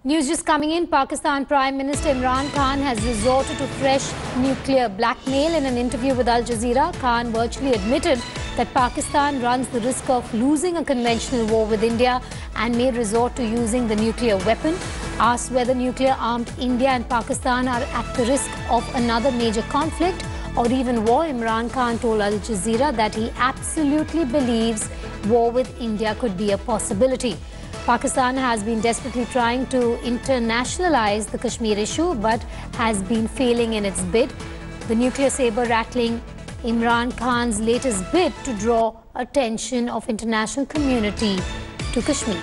News just coming in. Pakistan Prime Minister Imran Khan has resorted to fresh nuclear blackmail. In an interview with Al Jazeera, Khan virtually admitted that Pakistan runs the risk of losing a conventional war with India and may resort to using the nuclear weapon. Asked whether nuclear-armed India and Pakistan are at the risk of another major conflict or even war, Imran Khan told Al Jazeera that he absolutely believes war with India could be a possibility. Pakistan has been desperately trying to internationalize the Kashmir issue but has been failing in its bid. The nuclear saber rattling Imran Khan's latest bid to draw attention of international community to Kashmir.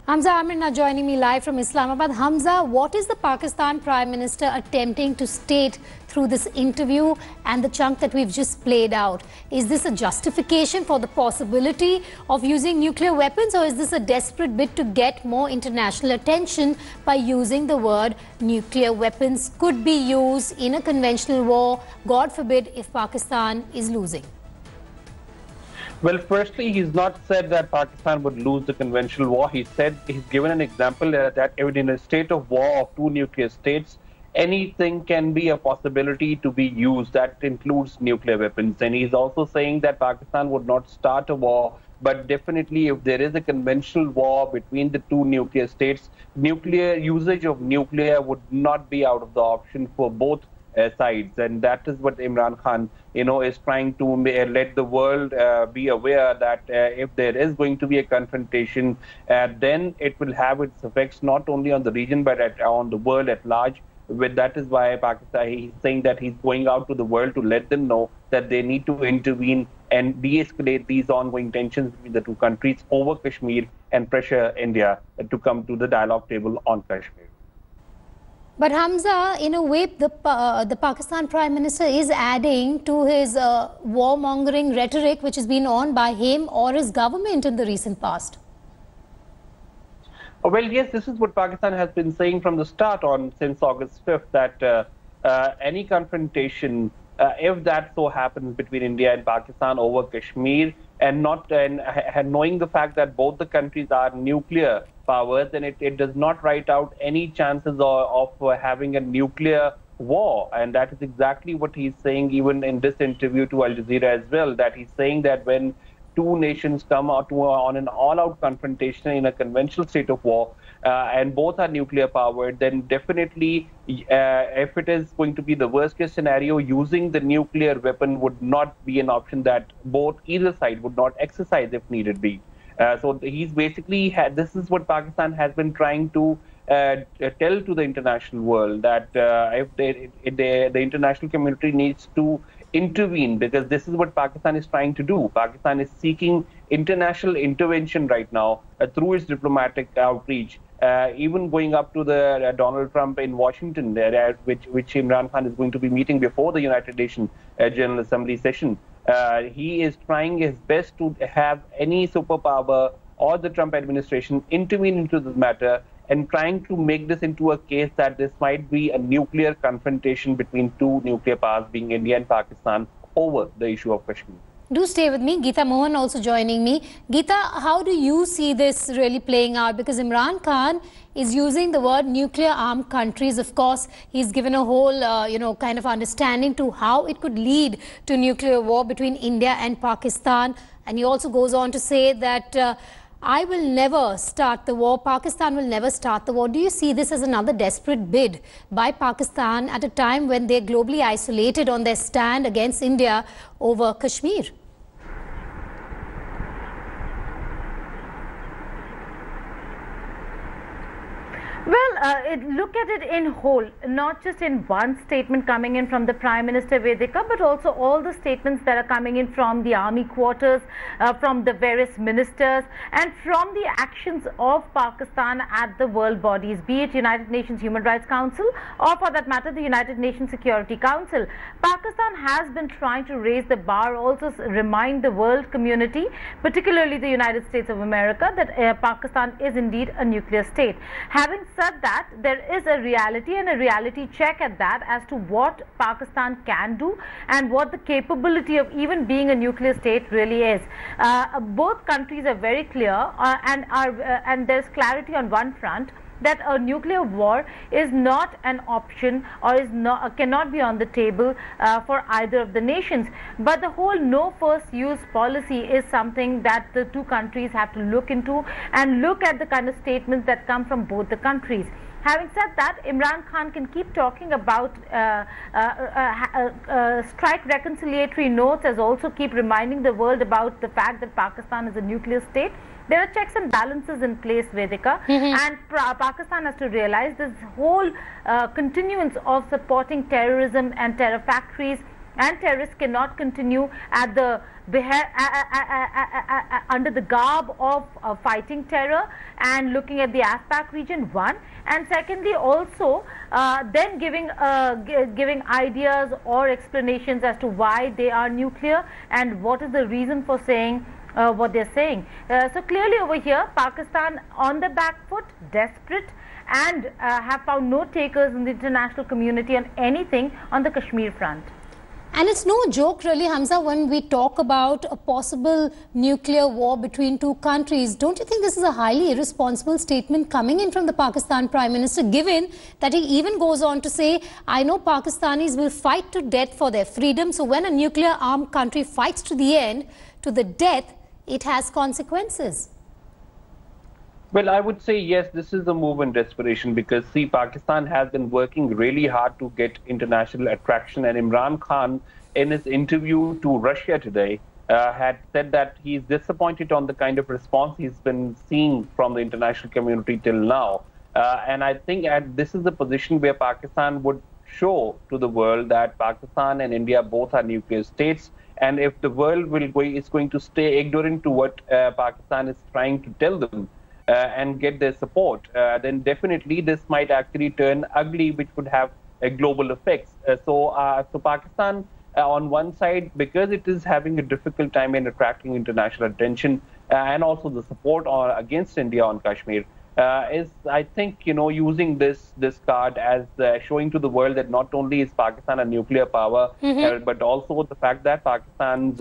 Hamza Amir now joining me live from Islamabad. Hamza, what is the Pakistan Prime Minister attempting to state through this interview and the chunk that we've just played out? Is this a justification for the possibility of using nuclear weapons, or is this a desperate bid to get more international attention by using the word nuclear weapons could be used in a conventional war, God forbid, if Pakistan is losing? Well, firstly, he's not said that Pakistan would lose the conventional war. He's given an example that in a state of war of two nuclear states, anything can be a possibility to be used. That includes nuclear weapons. And he's also saying that Pakistan would not start a war, but definitely if there is a conventional war between the two nuclear states, usage of nuclear would not be out of the option for both sides. And that is what Imran Khan, is trying to let the world be aware that if there is going to be a confrontation, then it will have its effects not only on the region but on the world at large. That is why Pakistan, he's saying that he's going out to the world to let them know that they need to intervene and de-escalate these ongoing tensions between the two countries over Kashmir and pressure India to come to the dialogue table on Kashmir. But Hamza, in a way, the Pakistan Prime Minister is adding to his warmongering rhetoric, which has been on by him or his government in the recent past. Well, yes, this is what Pakistan has been saying from the start since August 5th, that any confrontation, if that so happens between India and Pakistan over Kashmir, and knowing the fact that both the countries are nuclear powers, and it does not write out any chances of having a nuclear war. And that is exactly what he's saying even in this interview to Al Jazeera as well, that he's saying that when two nations come out on an all-out confrontation in a conventional state of war, and both are nuclear powered, then definitely if it is going to be the worst case scenario, using the nuclear weapon would not be an option that either side would not exercise if needed be. So he's basically this is what Pakistan has been trying to tell to the international world, that if the international community needs to intervene, because this is what Pakistan is trying to do. Pakistan is seeking international intervention right now through its diplomatic outreach, even going up to the Donald Trump in Washington, which Imran Khan is going to be meeting before the United Nations General Assembly session. He is trying his best to have any superpower or the Trump administration intervene into this matter and trying to make this into a case that this might be a nuclear confrontation between two nuclear powers, being India and Pakistan, over the issue of Kashmir. Do stay with me. Geeta Mohan also joining me. Geeta, how do you see this really playing out? Because Imran Khan is using the word nuclear-armed countries. Of course, he's given a whole, kind of understanding to how it could lead to nuclear war between India and Pakistan. And he also goes on to say that I will never start the war. Pakistan will never start the war. Do you see this as another desperate bid by Pakistan at a time when they're globally isolated on their stand against India over Kashmir? Well, look at it in whole, not just in one statement coming in from the Prime Minister Vedika, but also all the statements that are coming in from the army quarters, from the various ministers, and from the actions of Pakistan at the world bodies, be it United Nations Human Rights Council or, for that matter, the United Nations Security Council. Pakistan has been trying to raise the bar, also remind the world community, particularly the United States of America, that Pakistan is indeed a nuclear state. Having said that, there is a reality and a reality check at that as to what Pakistan can do and what the capability of even being a nuclear state really is. Both countries are very clear and there's clarity on one front, that a nuclear war is not an option or cannot be on the table for either of the nations. But the whole no first use policy is something that the two countries have to look into and look at the kind of statements that come from both the countries. Having said that, Imran Khan can keep talking about strike reconciliatory notes, as also keep reminding the world about the fact that Pakistan is a nuclear state. There are checks and balances in place, Vedika, and Pakistan has to realize this whole continuance of supporting terrorism and terror factories and terrorists cannot continue at the under the garb of fighting terror and looking at the AFPAC region, one, and secondly also then giving ideas or explanations as to why they are nuclear and what is the reason for saying what they're saying. So clearly over here, Pakistan on the back foot, desperate, and have found no takers in the international community on anything on the Kashmir front. And it's no joke really, Hamza, when we talk about a possible nuclear war between two countries. Don't you think this is a highly irresponsible statement coming in from the Pakistan Prime Minister, given that he even goes on to say, I know Pakistanis will fight to death for their freedom. So when a nuclear armed country fights to the end, to the death, it has consequences. Well, I would say yes, this is a move in desperation because, see, Pakistan has been working really hard to get international attraction, and Imran Khan, in his interview to Russia today, had said that he's disappointed on the kind of response he's been seeing from the international community till now. And I think this is the position where Pakistan would show to the world that Pakistan and India both are nuclear states. And if the world is going to stay ignorant to what Pakistan is trying to tell them, and get their support, then definitely this might actually turn ugly, which would have global effects. So Pakistan, on one side, because it is having a difficult time in attracting international attention and also the support against India on Kashmir, is, I think, using this card as showing to the world that not only is Pakistan a nuclear power, but also the fact that Pakistan's,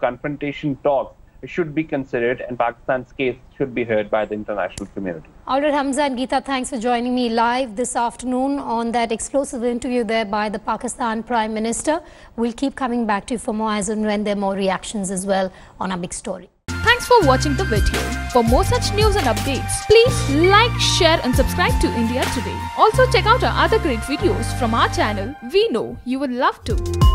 confrontation talks should be considered and Pakistan's case should be heard by the international community. All right, Hamza and Geeta, thanks for joining me live this afternoon on that explosive interview there by the Pakistan Prime Minister. We'll keep coming back to you for more as and when there are more reactions as well on our big story. Thanks for watching the video. For more such news and updates, please like, share and subscribe to India Today. Also check out our other great videos from our channel. We know you would love to.